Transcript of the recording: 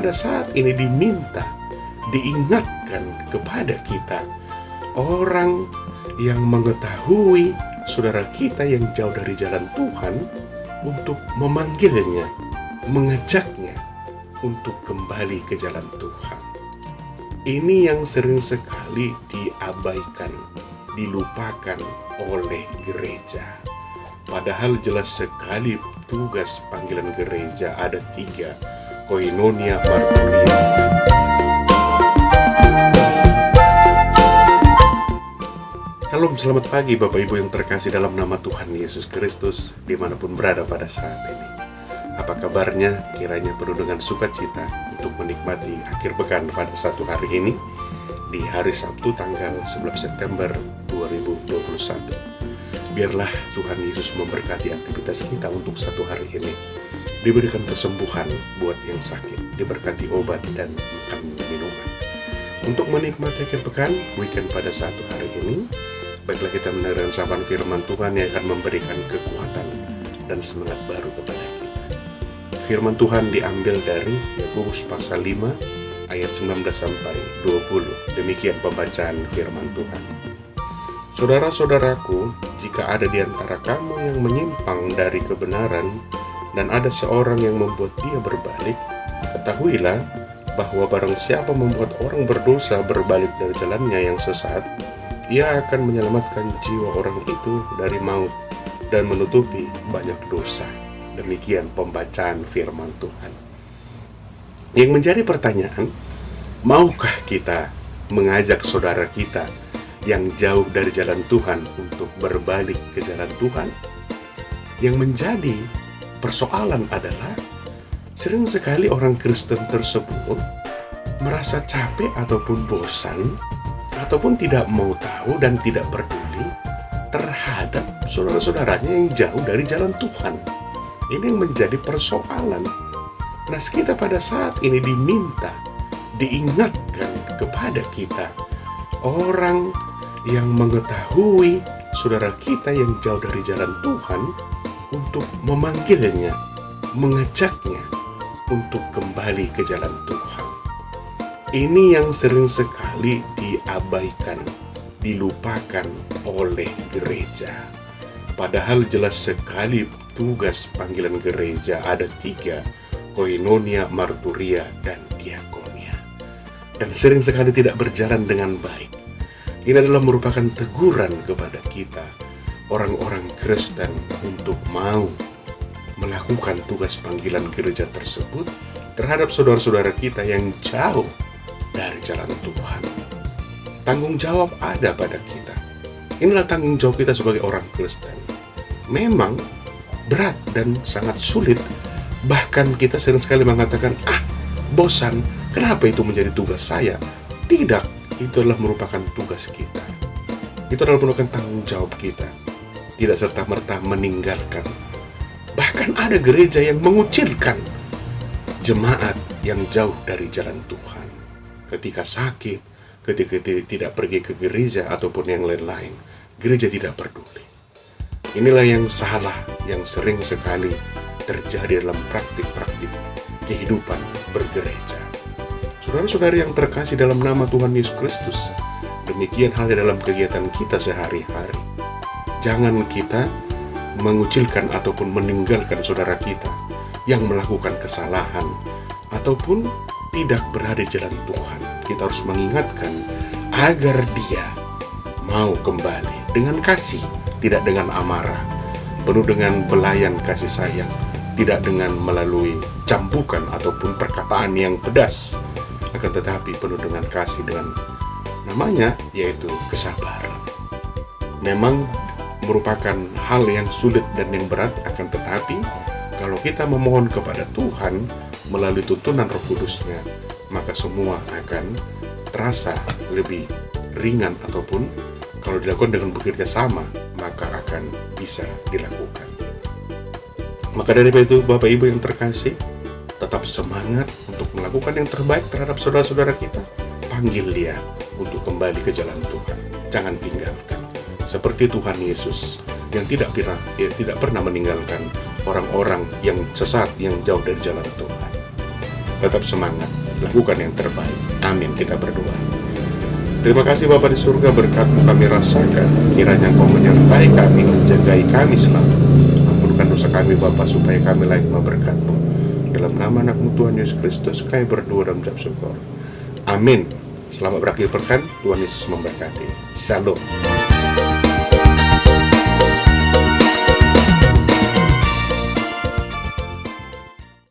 pada saat ini diingatkan kepada kita, orang yang mengetahui saudara kita yang jauh dari jalan Tuhan, untuk memanggilnya, mengajaknya untuk kembali ke jalan Tuhan. Ini yang sering sekali diabaikan, dilupakan oleh gereja. Padahal jelas sekali tugas panggilan gereja ada 3, koinonia, marturia. Salam, selamat pagi Bapak Ibu yang terkasih dalam nama Tuhan Yesus Kristus, dimanapun berada pada saat ini. Apa kabarnya? Kiranya penuh dengan sukacita untuk menikmati akhir pekan pada satu hari ini, di hari Sabtu tanggal 11 September 2021. Biarlah Tuhan Yesus memberkati aktivitas kita untuk satu hari ini. Diberikan kesembuhan buat yang sakit, diberkati obat dan makan minuman. Untuk menikmati akhir pekan, weekend pada satu hari ini, baiklah kita mendengarkan sabda firman Tuhan yang akan memberikan kekuatan dan semangat baru kepada kita. Firman Tuhan diambil dari Yakobus pasal 5 ayat 19 sampai 20. Demikian pembacaan firman Tuhan. Saudara-saudaraku, jika ada di antara kamu yang menyimpang dari kebenaran dan ada seorang yang membuat dia berbalik, ketahuilah bahwa barang siapa membuat orang berdosa berbalik dari jalannya yang sesat, ia akan menyelamatkan jiwa orang itu dari maut dan menutupi banyak dosa. Demikian pembacaan firman Tuhan. Yang menjadi pertanyaan, maukah kita mengajak saudara kita yang jauh dari jalan Tuhan untuk berbalik ke jalan Tuhan? Yang menjadi persoalan adalah, sering sekali orang Kristen tersebut merasa capek ataupun bosan, ataupun tidak mau tahu dan tidak peduli terhadap saudara-saudaranya yang jauh dari jalan Tuhan. Ini yang menjadi persoalan. Nah, kita pada saat ini diingatkan kepada kita, orang yang mengetahui saudara kita yang jauh dari jalan Tuhan, untuk memanggilnya, mengajaknya untuk kembali ke jalan Tuhan. Ini yang sering sekali diabaikan, dilupakan oleh gereja. Padahal jelas sekali tugas panggilan gereja ada 3, koinonia, marturia, dan diakonia. Dan sering sekali tidak berjalan dengan baik. Ini adalah merupakan teguran kepada kita, orang-orang Kristen, untuk mau melakukan tugas panggilan gereja tersebut terhadap saudara-saudara kita yang jauh dari jalan Tuhan. Tanggung jawab ada pada kita. Inilah tanggung jawab kita sebagai orang Kristen. Memang berat dan sangat sulit. Bahkan kita sering sekali mengatakan, bosan, kenapa itu menjadi tugas saya? Tidak, itu adalah merupakan tugas kita. Itu adalah merupakan tanggung jawab kita. Tidak serta-merta meninggalkan. Bahkan ada gereja yang mengucilkan jemaat yang jauh dari jalan Tuhan. Ketika sakit, ketika tidak pergi ke gereja ataupun yang lain-lain, gereja tidak peduli. Inilah yang salah, yang sering sekali terjadi dalam praktik-praktik kehidupan bergereja. Saudara-saudari yang terkasih dalam nama Tuhan Yesus Kristus, demikian halnya dalam kegiatan kita sehari-hari. Jangan kita mengucilkan ataupun meninggalkan saudara kita yang melakukan kesalahan ataupun tidak berada di jalan Tuhan. Kita harus mengingatkan agar dia mau kembali dengan kasih, tidak dengan amarah, penuh dengan belayan kasih sayang, tidak dengan melalui cambukan ataupun perkataan yang pedas, akan tetapi penuh dengan kasih, dengan namanya yaitu kesabaran. Memang merupakan hal yang sulit dan yang berat, akan tetapi kalau kita memohon kepada Tuhan melalui tuntunan Roh Kudus-Nya, maka semua akan terasa lebih ringan, ataupun kalau dilakukan dengan bekerja sama, maka akan bisa dilakukan. Maka dari itu, Bapak Ibu yang terkasih, tetap semangat untuk melakukan yang terbaik terhadap saudara-saudara kita. Panggil dia untuk kembali ke jalan Tuhan. Jangan tinggalkan. Seperti Tuhan Yesus yang tidak pernah meninggalkan orang-orang yang sesat, yang jauh dari jalan Tuhan. tetap semangat, lakukan yang terbaik. Amin, kita berdoa. Terima kasih Bapa di surga, berkat-Mu kami rasakan, kiranya Engkau menyertai kami, menjagai kami selalu. Ampunkan dosa kami Bapa, supaya kami layak berkat-Mu. Dalam nama anak-Mu Tuhan Yesus Kristus, kami berdoa dan mengucap syukur. Amin. Selamat berakhir pekan, Tuhan Yesus memberkati. Shalom.